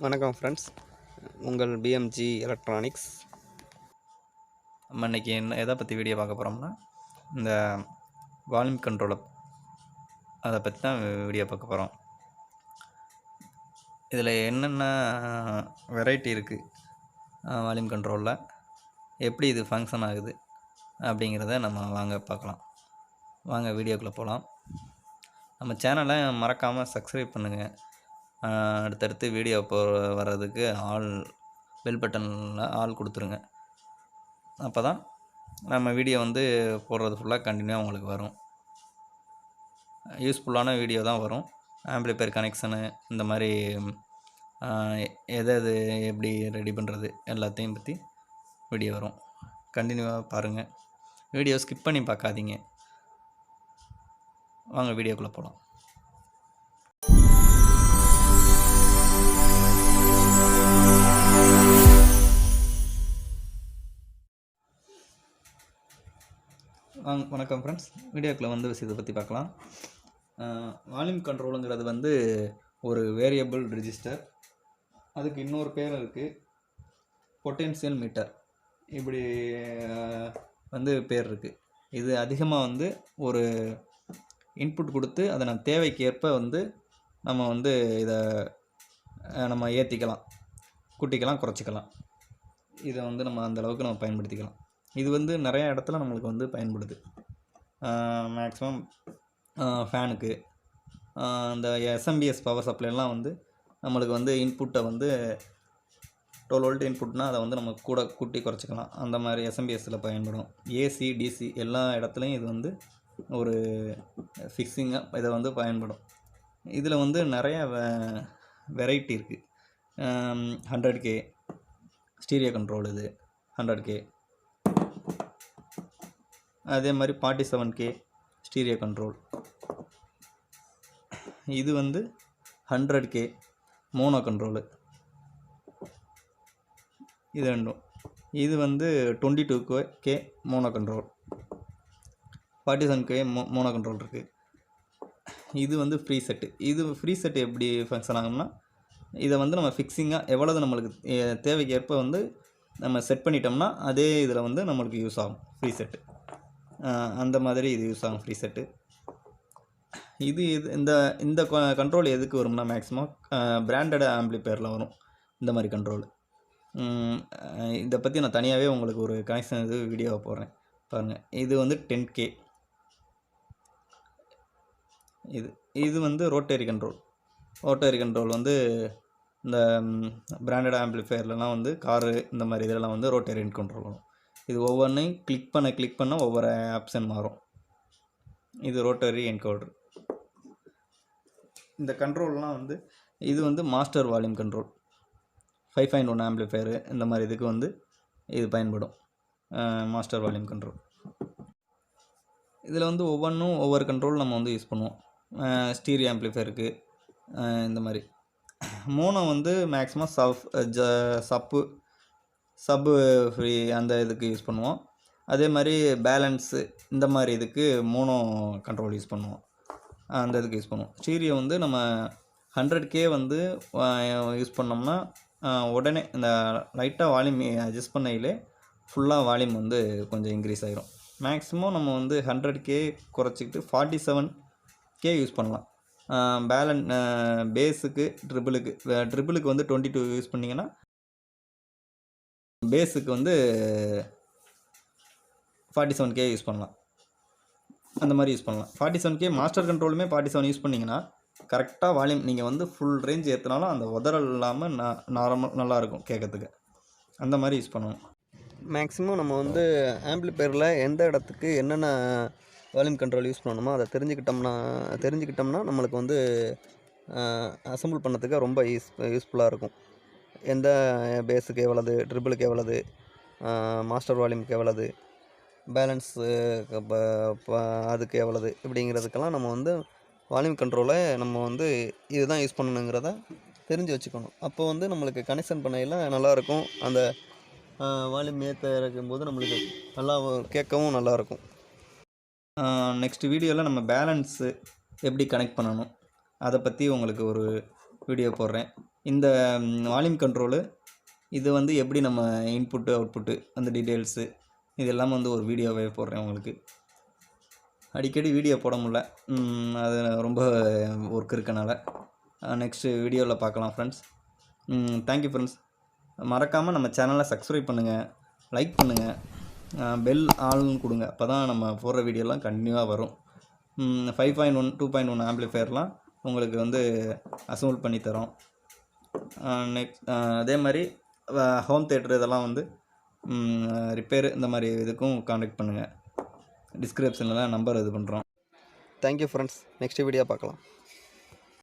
வணக்கம் ஃப்ரெண்ட்ஸ், உங்கள் BMG electronics. நம்ம இன்றைக்கி எதை பற்றி வீடியோ பார்க்க போகிறோம்னா, இந்த வால்யூம் கண்ட்ரோலை அதை பற்றி தான் வீடியோ பார்க்க போகிறோம். இதில் என்னென்ன வெரைட்டி இருக்குது வால்யூம் கண்ட்ரோலில், எப்படி இது ஃபங்க்ஷன் ஆகுது அப்படிங்கிறத நம்ம வாங்க பார்க்கலாம். வாங்க வீடியோக்குள்ளே போகலாம். நம்ம சேனலை மறக்காமல் சப்ஸ்கிரைப் பண்ணுங்கள். அடுத்தடுத்து வீடியோ வர்றதுக்கு பெல் பட்டனில் ஆல் கொடுத்துருங்க. அப்போ தான் நம்ம வீடியோ போடுறது ஃபுல்லாக கண்டினியூவாக உங்களுக்கு வரும். யூஸ்ஃபுல்லான வீடியோ தான் வரும். ஆம்பிளிஃபையர் கனெக்ஷனு, இந்த மாதிரி எது எப்படி ரெடி பண்ணுறது எல்லாத்தையும் பற்றி வீடியோ வரும். கண்டினியூவாக பாருங்கள். வீடியோ ஸ்கிப் பண்ணி பார்க்காதீங்க. வாங்க வீடியோக்குள்ளே போகலாம். வணக்கம் ஃப்ரெண்ட்ஸ், வீடியோக்குள்ளே விஷயத்தை பற்றி பார்க்கலாம். வால்யூம் கண்ட்ரோலுங்கிறது ஒரு வேரியபிள் ரெஜிஸ்டர். அதுக்கு இன்னொரு பேர் இருக்குது, பொட்டென்ஷியல் மீட்டர். இப்படி பேர் இருக்குது. இது அதிகமாக ஒரு இன்புட் கொடுத்து அதை நம்ம தேவைக்கு ஏற்ப நம்ம இதை நம்ம ஏற்றிக்கலாம், கூட்டிக்கலாம், குறைச்சிக்கலாம். இதை நம்ம அந்தளவுக்கு நம்ம பயன்படுத்திக்கலாம். இது நிறையா இடத்துல நம்மளுக்கு பயன்படுது. மேக்ஸிமம் ஃபேனுக்கு, இந்த எஸ்எம்பிஎஸ் பவர் சப்ளைலாம் நம்மளுக்கு இன்புட்டை 12 வோல்ட் இன்புட்னால் அதை நம்ம கூட கூட்டி குறைச்சிக்கலாம். அந்த மாதிரி எஸ்எம்பிஎஸ்சில் பயன்படும். ஏசி, டிசி எல்லா இடத்துலையும் இது ஒரு ஃபிக்ஸிங்காக இதை பயன்படும். இதில் நிறைய வெரைட்டி இருக்குது. 100K ஸ்டீரியோ கண்ட்ரோல், இது 100K. அதே மாதிரி 47K ஸ்டீரியோ கண்ட்ரோல். இது 100K மோனோ கண்ட்ரோலு. இது ரெண்டும். இது 22K mono control. 47K mono control இருக்குது. இது ஃப்ரீ செட்டு. இது ஃப்ரீ செட்டு எப்படி ஃபங்க்ஷன் ஆகும்னா, இதை நம்ம ஃபிக்ஸிங்காக எவ்வளவு நம்மளுக்கு தேவைக்கு ஏற்ப நம்ம செட் பண்ணிட்டோம்னா அதே இதில் நம்மளுக்கு யூஸ் ஆகும். ஃப்ரீ செட்டு அந்த மாதிரி இது யூஸ் ஆகும், ஃப்ரீ செட்டு. இந்த கண்ட்ரோல் எதுக்கு வரும்னா, மேக்ஸிமம் பிராண்டட் ஆம்பிளிஃபையரில் வரும் இந்த மாதிரி கண்ட்ரோல். இதை பற்றி நான் தனியாகவே உங்களுக்கு ஒரு கனெக்ஷன் வீடியோவை போடுறேன் பாருங்கள். இது 10K. இது ரோட்டரி கண்ட்ரோல். ரோட்டரி கண்ட்ரோல் இந்த பிராண்டட் ஆம்பிளிஃபையர்லாம் காரு இந்த மாதிரி இதெல்லாம் ரோட்டரி கண்ட்ரோல் வரும். இது ஒவ்வொன்றையும் கிளிக் பண்ண ஒவ்வொரு ஆப்ஷன் மாறும். இது ரோட்டரி என்கோடர். இந்த கண்ட்ரோல்லாம் இது மாஸ்டர் வால்யூம் கண்ட்ரோல். 5.1 ஆம்பிளிஃபையரு இந்த மாதிரி இதுக்கு இது பயன்படும், மாஸ்டர் வால்யூம் கண்ட்ரோல். இதில் ஒவ்வொன்றும் ஒவ்வொரு கண்ட்ரோல் நம்ம யூஸ் பண்ணுவோம். ஸ்டீரியோ ஆம்பிளிஃபையருக்கு இந்த மாதிரி. மோனோ மேக்ஸிமம் சப்பு ஃப்ரீ அந்த இதுக்கு யூஸ் பண்ணுவோம். அதே மாதிரி பேலன்ஸு இந்த மாதிரி இதுக்கு மோனோ கண்ட்ரோல் யூஸ் பண்ணுவோம், அந்த இதுக்கு யூஸ் பண்ணுவோம். ஸ்டீரியோ நம்ம 100K யூஸ் பண்ணோம்னா உடனே இந்த லைட்டாக வால்யூம் அட்ஜஸ்ட் பண்ணையிலே ஃபுல்லாக வால்யூம் கொஞ்சம் இன்க்ரீஸ் ஆகிரும். மேக்ஸிமம் நம்ம 100K குறைச்சிக்கிட்டு 47K யூஸ் பண்ணலாம். பேஸுக்கு ட்ரிபிளுக்கு 22 யூஸ் பண்ணிங்கன்னா, பேஸுக்கு 47K யூஸ் பண்ணலாம். அந்த மாதிரி யூஸ் பண்ணலாம். 47K மாஸ்டர் கண்ட்ரோலுமே 47 யூஸ் பண்ணிங்கன்னா கரெக்டாக வால்யூம் நீங்கள் ஃபுல் ரேஞ்ச் ஏற்றினாலும் அந்த உதறல் இல்லாமல் நார்மல் நல்லாயிருக்கும் கேட்கறதுக்கு. அந்த மாதிரி யூஸ் பண்ணுவோம். மேக்ஸிமம் நம்ம ஆம்பிளிஃபையரில் எந்த இடத்துக்கு என்னென்ன வால்யூம் கண்ட்ரோல் யூஸ் பண்ணணுமோ அதை தெரிஞ்சுக்கிட்டோம்னா நம்மளுக்கு அசம்பிள் பண்ணதுக்கு ரொம்ப யூஸ்ஃபுல்லாக இருக்கும். எந்த பேஸுக்கு எவ்வளவு, ட்ரிபிளுக்கு எவ்வளவு, மாஸ்டர் வால்யூமுக்கு எவ்வளவு, பேலன்ஸு அதுக்கு எவ்வளவு, இப்படிங்கிறதுக்கெல்லாம் நம்ம வால்யூம் கண்ட்ரோலை நம்ம இதுதான் யூஸ் பண்ணணுங்கிறத தெரிஞ்சு வச்சுக்கணும். அப்போ நம்மளுக்கு கனெக்ஷன் பண்ணையில் நல்லாயிருக்கும். அந்த வால்யூம் ஏற்ற இருக்கும்போது நம்மளுக்கு நல்லா கேட்கவும் நல்லாயிருக்கும். நெக்ஸ்ட் வீடியோவில் நம்ம பேலன்ஸு எப்படி கனெக்ட் பண்ணணும் அதை பற்றி உங்களுக்கு ஒரு வீடியோ போடுறேன். இந்த வால்யூம் கண்ட்ரோலு இது வந்து எப்படி நம்ம இன்புட்டு அவுட்புட்டு அந்த டீட்டெயில்ஸு இது எல்லாமே வந்து ஒரு வீடியோவே போடுறேன் உங்களுக்கு. அடிக்கடி வீடியோ போட முடில, அது ரொம்ப ஒர்க் இருக்கனால. நெக்ஸ்ட்டு வீடியோவில் பார்க்கலாம் ஃப்ரெண்ட்ஸ். Thank you friends. மறக்காமல் நம்ம சேனலை சப்ஸ்கிரைப் பண்ணுங்கள், லைக் பண்ணுங்கள், பெல் ஆல்னு கொடுங்க. அப்போ தான் நம்ம போடுற வீடியோலாம் கண்டினியூவாக வரும். 5.1 2.1 ஆம்ப்ளிஃபையர்லாம் உங்களுக்கு வந்து அசம்பிள் பண்ணி தரோம். அதே மாதிரி ஹோம் தேட்டர் இதெல்லாம் வந்து ரிப்பேர் இந்த மாதிரி இதுக்கும் காண்டாக்ட் பண்ணுங்கள். டிஸ்கிரிப்ஷனில் நம்பர் இது பண்ணுறோம். Thank you friends. நெக்ஸ்ட் வீடியோ பார்க்கலாம்.